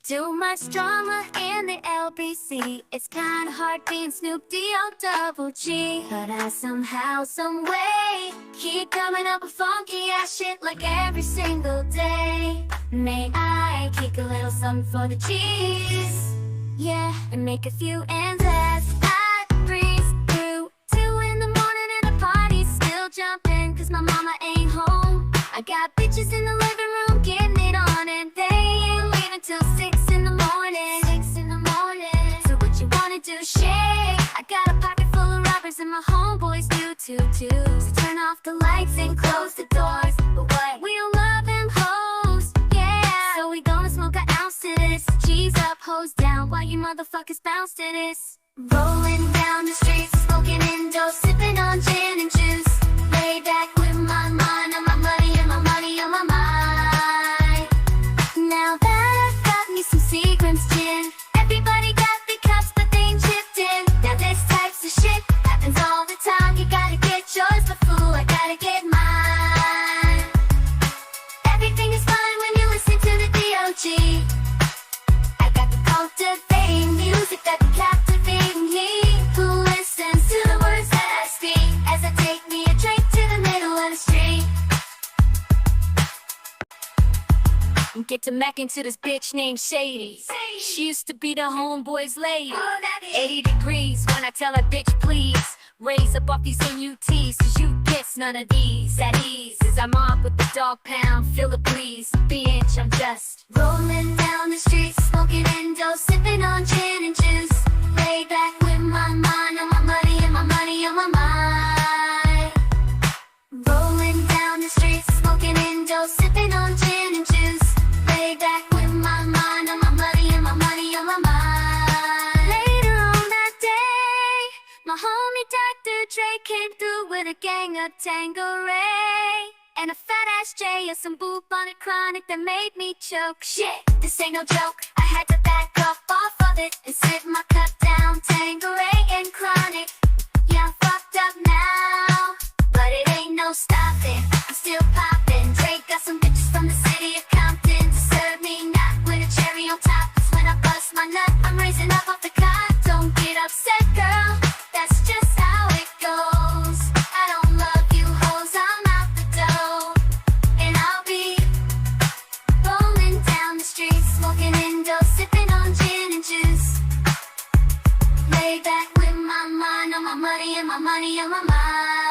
Too much drama in the LBC. It's kinda hard being Snoop D-O double G. But I somehow, someway keep coming up with funky ass shit like every single day. May I kick a little something for the cheese? Yeah, and make a few ends as I breeze through 2 in the morning and the party's still jumping, cause my mama ain't home. I got bitches in the living room getting it on, and they ain't leaving till 6 in the morning. 6 in the morning. So what you wanna do, shake? I got a pocket full of rubbers and my homeboys do too. So turn off the lights and close the doors. But what? We don't love them hoes, yeah. So we gonna smoke an ounce to this. G's up, hoes down, while you motherfuckers bounce to this. Rolling down the streets, smoking Indo, sipping on gin and juice. Lay back with my mind on my money and my money on my mind. Now that I've got me some Seagram's gin, everybody got the cups but they ain't chipped in. Now this types of shit happens all the time. You gotta get yours, but fool, I gotta get mine. Everything is fine when you listen to the D.O.G. I got the cultivating music that be captivating me. Who listens to the words that I speak as I take me a drink to the middle of the street? And get to macking to this bitch named Shady. She used to be the homeboy's lady. 80 degrees when I tell that bitch please raise up off these NUTs, cause you gets none of these at ease. As I'm off with the dog pound, feel the breeze. Bitch, I'm just rolling down the street, smoking Indo, sipping on gin and juice. Lay back with my mind on my money and my money on my mind. Rolling down the street, smoking Indo, sipping on gin and juice. Lay back with my mind on my money and my money on my mind. Later on that day, my homie Dr. Dre came through with a gang of Tangeray and a fat ass J and some bubonic chronic that made me choke. Shit, this ain't no joke. I had to back off of it and sit my cup down. Tangeray and chronic. Yeah, I'm fucked up now, but it ain't no stopping. I'm still popping. Dre got some bitches from the city of Compton to serve me, not with a cherry on top. Cause when I bust my nut, I'm raising up off the cot. Don't get upset, girl, that's just how it goes. I don't love you hoes, I'm out the door. And I'll be rolling down the street, smoking Indo, sipping on gin and juice. Lay back with my mind on my money and my money on my mind.